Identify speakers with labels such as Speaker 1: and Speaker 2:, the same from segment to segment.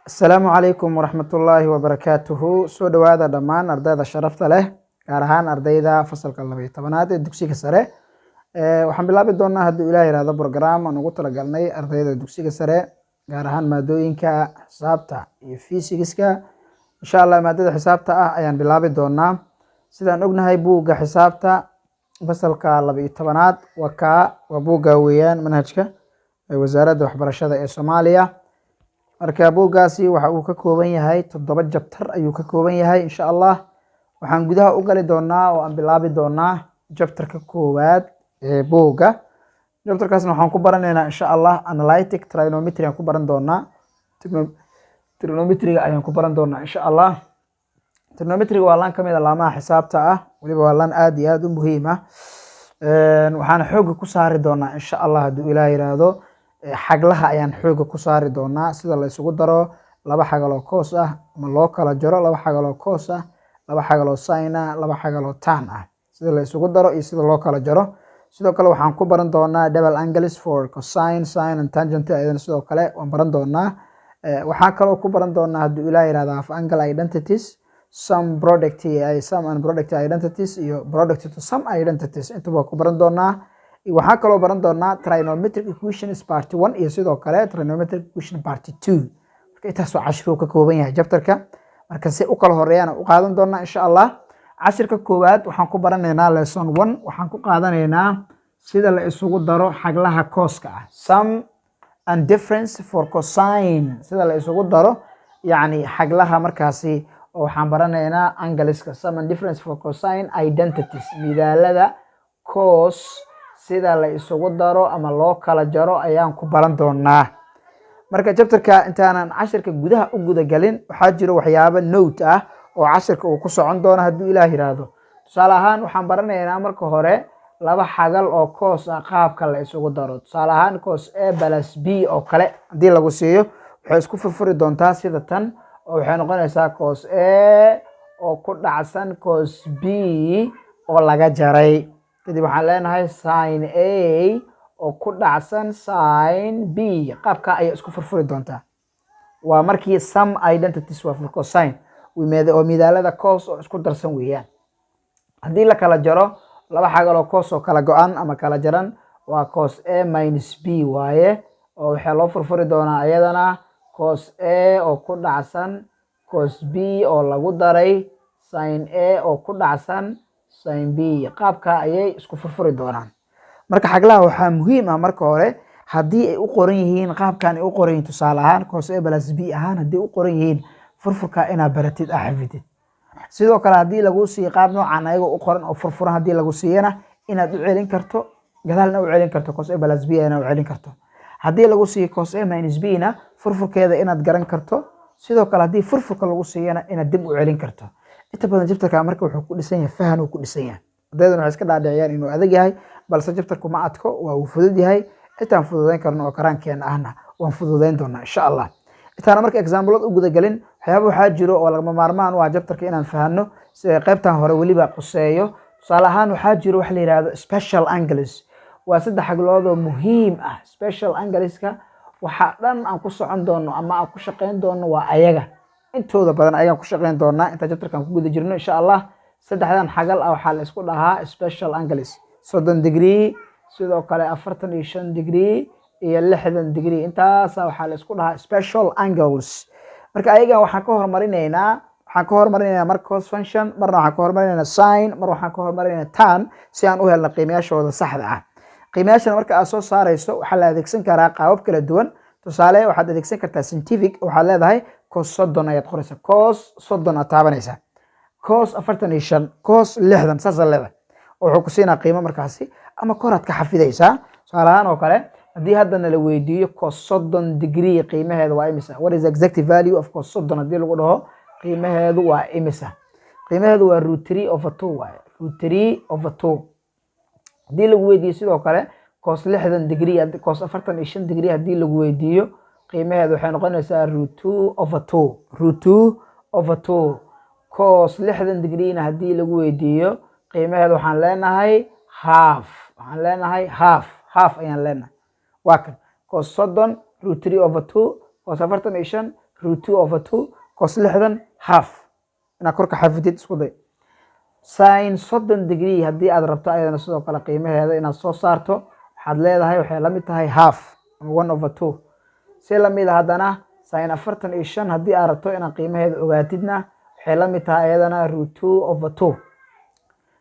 Speaker 1: Asalaamu calaykum waraxmatullaahi wabarakaatuhu. Soo dhawaada dhammaan ardayda sharafta leh, gaar ahaan ardayda fasalka 12aad ee dugsiga sare. Waxaan bilaabi doonaa haddii Ilaahay yiraahdo program aan ugu talagalnay ardayda dugsiga sare, gaar ahaan maadooyinka xisaabta iyo fiisigiska. Insha Allah maadada xisaabta ayaan bilaabi doonaa. Sidaan ognahay buugga xisaabta fasalka 12aad waa buugga weeyaan manhajka wasaaradda waxbarashada ee Soomaaliya. Marka buuggaasi waxa uu ka kooban yahay 7 chapter ayuu ka kooban yahay. Insha Allah waxaan gudaha u gali doonaa oo aan bilaabi doonaa chapterka koowaad ee buugga. Chapterkaasna waxaan ku baranaynaa insha Allah analytic trigonometry aan ku baran doonaa. Trigonometry ayaan ku baran doonaa insha Allah. Trigonometry waa laan kamid ah laamaha xisaabta waliba waa laan aad iyo aad u muhiim ah. Waxaan xoog ku saari doonaa insha Allah haddii Ilaahay yiraahdo xaglaha ayaan xoog ku saari doonaa sida la isugu daro laba xagal oo cos ama loo kala jaro laba xagal oo cos laba xagal oo sin laba xagal oo tan sida la isugu daro iyo sida loo kala jaro. Sidoo kale waxaan ku baran doonaa double angles for cosine, sin and tangent ayadana sidoo kale waan baran doonaa. Waxaan kaloo ku baran doonaa haddii Ilaahay yiraahdo half angle identities, sum product and product identities iyo product to sum identities intuba ku baran doonaa. Waxaan kaloo baran doonaa trigonometric equations part 1 iyo sidoo kale trigonometric equation part 2. Marka intaas oo cashir ka kooban yahay chapterka. Marka si u kala horeeyana u qaadan doonaa insha Allah. Cashirka koowaad waxaan ku baranaynaa lesson 1 waxaan ku qaadanaynaa sida la isugu daro xaglaha coska sum and difference for cosine sida la isugu daro yani xaglaha markaasi waxaan baranaynaa angleska sum and difference for cosine identities midaalada cos sida la isugu daro ama loo kala jaro ayaan ku baran doonaa. Marka chapterka intaanan cashirka gudaha u guda galin waxaa jiro waxyaabo note oo cashirka uu ku socon doono haddii Ilaahay yiraahdo. Tusaale ahaan waxaan baranaynaa marka hore laba xagal oo cos qaabka la isugu daro. Tusaale ahaan cos A plus B oo kale haddii lagu siiyo waxay isku furfuri doontaa sida tan oo waxay noqonaysaa cos A oo ku dhacsan cos B oo laga jaray. kadib waxaan leenahay sin A oo ku dhacsan sin B qaabka ay isku furfuri doontaa. Waa markii sum identities waa for cosine oo midaalada cos oo isku darsan weeyaan. Haddii la kala jaro laba xagal oo cos oo kala go'an ama kala jaran waa cos A minus B waaye oo waxa loo furfuri doonaa ayadana cos A oo ku dhacsan cos B oo lagu daray sin A oo ku dhacsan sin B qaabka ayay isku furfuri doonaan. Marka xaglaha waxaa muhiim marka hore haddii ay u qoran yihiin qaabkan ay u qoran yihiin tusaale ahaan cos A plus B ahaan haddii u qoran yihiin furfurka inaad baratid xafidid. Sidoo kale haddii lagu siiyo qaab noocan ayaga u qoran oo furfuran haddii lagu siiyana inaad u celin karto gadaalna u celin karto cos A plus B inaad u celin karto. Haddii lagu siiyo cos A minus B na furfurkeeda inaad garan karto. Sidoo kale haddii furfurka lagu siiyana inaad dib u celin karto. inta badan chapterka marka wuxuu ku dhisan yahay fahan uu ku dhisan yahay. Ardaydu waxay iska dhaadhiciyaan inuu adag yahay balse chapterku ma adko waa uu fudud yahay. Intaan fududeyn karno oo karaankeena ahna waan fududeyn doonaa insha Allah. Intaan marka example u guda galin waxyaabo waxaa jiro oo lagama maarmaan u ah chapterka inaan fahanno sida qaybtan hore waliba quseeyo. Tusaale ahaan waxaa jiro wax la yiraahdo special angles waa saddex xaglood oo muhiim ah. Special angleska waxa dhan aan ku socon doono ama aan ku shaqeyn doono waa ayaga intooda badan ayaan ku shaqeyn doonaa inta chapterkan ku guda jirno insha Allah. Saddexdan xagal waxa la isku dhahaa special angles 30 degree sidoo kale 45 degree iyo 60 degree intaas waxa la isku dhahaa special angles. Marka ayaga waxaan ka hormarinaynaa mar cos function marna waxaan ka hormarinaynaa sin mar waxaan ka hormarinaynaa tan si aan u helno qiimayaashooda saxda ah. Qiimayaashana marka aad soo saarayso waxa la adeegsan karaa qaabab kala duwan. Tusaale waxaad adeegsan kartaa scientific waxaad leedahay cos 30 ayaad qoraysaa cos 30 aad taabanaysaa cos 45 cos 60 saas leedahay wuxuu ku siinaa qiimo markaasi ama koraad ka xafidaysaa. Tusaale ahaan oo kale haddii haddana la weydiiyo cos 30 degree qiimaheedu waa imisa what is the exact value of cos 30 haddii lagu dhaho qiimaheedu waa imisa qiimaheedu waa √3/2 waaye √3/2. haddii lagu weydiiyo sidoo kale cos 60 degree cos 45 degree haddii lagu weydiiyo qiimaheedu waxay noqonaysaa √2/2 cos 60 degree na haddii lagu weydiiyo qiimaheedu waxaan leenahay half ayaan leenahay waa kan cos 30 √3/2 cos 45 root 2 over 2 cos 60 half inaad korka xafidid isku day sin 30 degree haddii aad rabto ayadana sidoo kale qiimaheeda inaad soo saarto waxaad leedahay waxay la mid tahay half ama 1 over 2 si la mid ah haddana sin 45 haddii aad rabto inaad qiimaheeda ogaatidna waxay la mid tahay ayadana root 2 over 2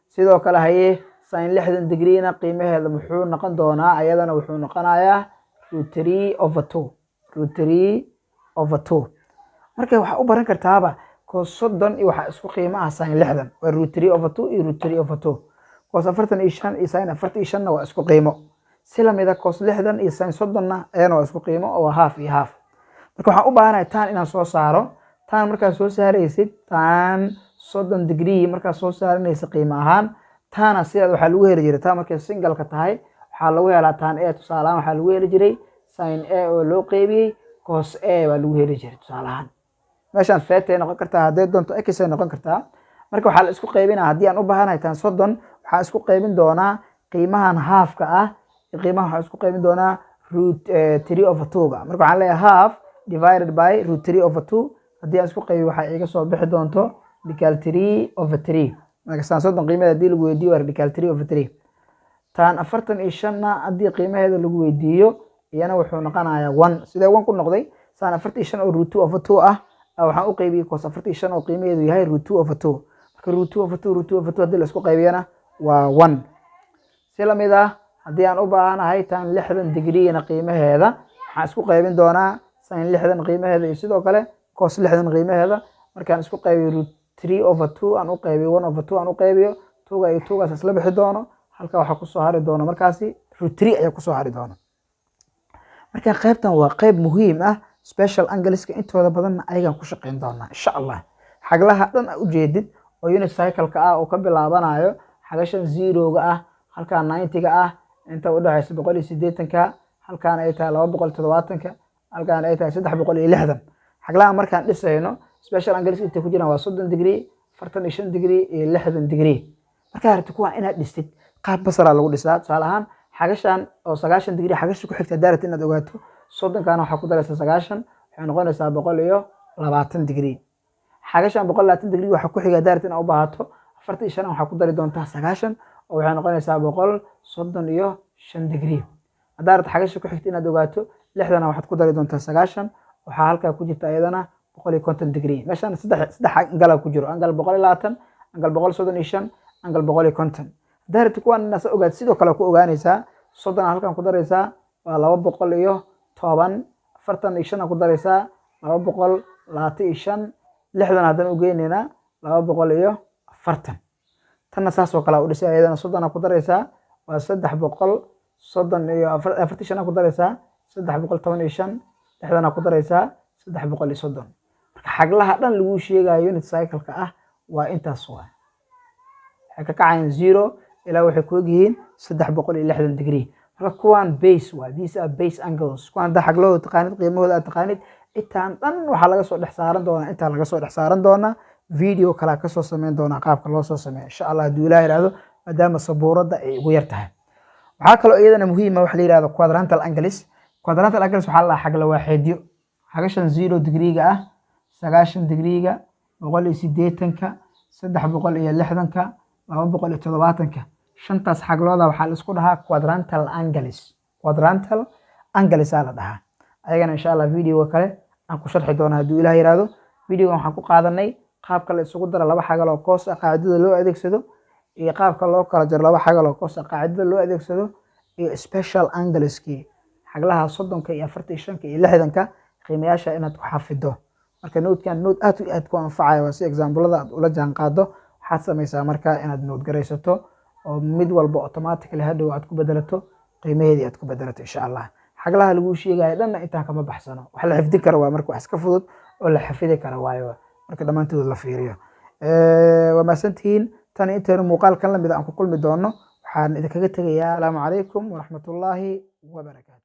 Speaker 1: sidoo kale haye sin 60 degree na qiimaheeda muxuu noqon doonaa ayadana wuxuu noqonayaa root 3 over 2 root 3 over 2 marka waxa u baran kartaaba cos 30 iyo waxa isku qiimo ah sin 60 waa root 3 over 2 iyo root 3 over 2 cos 45 iyo sin 45 na waa isku qiimo si la mid ah cos 60 iyo sin 30 na ayana waa isku qiimo oo half iyo half marka waxaan u baahanahay tan inaan soo saaro tan markaa soo saaraysid tan 30 degree markaa soo saaranaysa qiimo ahaan taana sidaad waxaa lagu heli jiray taa markay single ka tahay waxaa lagu helaa tan a tusaale ahaan waxaa lagu heli jiray sin a oo loo qaybiyey cos a waa lagu heli jiray tusaale ahaan meeshaan theta ay noqon kartaa haddii doonto x ay noqon kartaa marka waxaa la isku qaybinaa haddii aan u baahanahay tan 30 waxaa isku qaybin doonaa qiimahan half-ka ah iyo qiimaha waxaa isku qaybin doonaa root 3 over 2 ga marka waxaan leeyahay half divided by root 3 over 2 haddii aan isku qaybiyo waxaa iga soo bixi doonto radical 3 over 3 marka san 30 qiimaheeda haddii lagu weydiiyo waa radical 3 over 3 tan 45 na haddii qiimaheeda lagu weydiiyo iyana wuxuu noqonayaa 1 sidee 1 ku noqday san 45 oo root 2 over 2 ah waxaan u qaybiyey cos 45 oo qiimaheedu yahay root 2 over 2 marka root 2 over 2 root 2 over 2 haddii la isku qaybiyana waa 1 si la mid ah haddii aan u baahanahay tan 60 degree na qiimaheeda waxaan isku qaybin doonaa sin 60 qiimaheeda iyo sidoo kale cos 60 qiimaheeda markaan isku qaybiyo root 3 over 2 aan u qaybiyo 1 over 2 aan u qaybiyo 2 ga iyo 2 gaas isla bixi doono halka waxa ku soo hari doono markaasi root 3 ayaa ku soo hari doono marka qaybtan waa qayb muhiim ah special angleska intooda badan ayagan ku shaqeyn doonaa insha Allah xaglaha dhan u jeedid oo unit cycle ka ah oo ka bilaabanayo xagashan 0 ga ah halka 90 ga ah inta u dhaxaysa 180 ka halkaan ay tahay 270 ka halkaan ay tahay 360 xaglaha markaan dhisayno special angles inta ku jiraan waa 30 degree 45 degree iyo 60 degree marka harti kuwa inaad dhistid qaab basara lagu dhisaa tusaale ahaan xagashan oo 90 degree xagasha ku xigta daarad inaad ogaato 30 kana waxa ku daraysa 90 waxay noqonaysaa 120 degree xagashan 120 degree waxa ku xiga daarad inaad u baahato 45 waxa ku dari doontaa 90 oo waxay noqonaysaa 135 degree daarad xagasha ku xigta inaad ogaato 60 waxaad ku dari doontaa 90 waxa halka ku jirta ayadana 150 degree meeshan saddex angle ku jiro angle 120 angle 135 angle 150 daarad kuwan naas ogaad sidoo kale ku ogaanaysaa 30 halkan ku daraysaa waa 210 45 ku daraysaa 225 60 hadan u geynina 240 tan saasoo kala u dhisay ayadana 30 ku daraysaa waa 330 ku daraysaa 315 60 ku daraysaa 330 marka xaglaha dhan lagu sheegayo unit cycle ka ah waa intaas waa waxa ka kacayaan 0 ilaa waxay ku yihiin 360 degree marka kuwan base waa these are base angles kuwan xaglooda taqaanid qiimahooda taqaanid intaan dhan waxa laga soo dhex saaran doona video kala ka soo sameyn doona qaabka loo soo sameeyo insha Allah hadii Ilaahay raado maadaama sabuurada ay ugu yar tahay waxa kale oo iyadana muhiim ah wax la yiraahdo quadrantal angles waxa la xagla waaxidyo xagashan 0 degree ga ah 90 degree ga 180 ka 360 ka 270 ka shantaas xaglooda waxa la isku dhahaa quadrantal angles la dhahaa ayagana insha Allah video kale aan ku sharxi doona hadii Ilaahay raado video waxaan ku qaadanay qaabka la isugu daro laba xagal oo koos ah qaacidada loo adeegsado iyo qaabka loo kala jaro laba xagal oo koos ah qaacidada loo adeegsado iyo special angleski xaglaha 30 iyo 45 iyo 60 ka qiimayaasha inaad ku xafido marka note-kan aad ku anfacayo waa si example-da aad ula jaan qaado waxaad samaysaa marka inaad note garaysato oo mid walba automatically hadhow aad ku bedelato qiimaheedii aad ku bedelato insha Allah xaglaha lagu sheegayo dhan inta kama baxsano wax la xifdi karo waa marka wax iska fudud oo la xafidi karo waayo marka dhamaantood la fiiriyo waa maasantiin tan inta muuqaalkan la mid aan ku kulmi doono waxaan idinkaga tagayaa assalaamu calaykum wa rahmatullaahi wa barakaatuh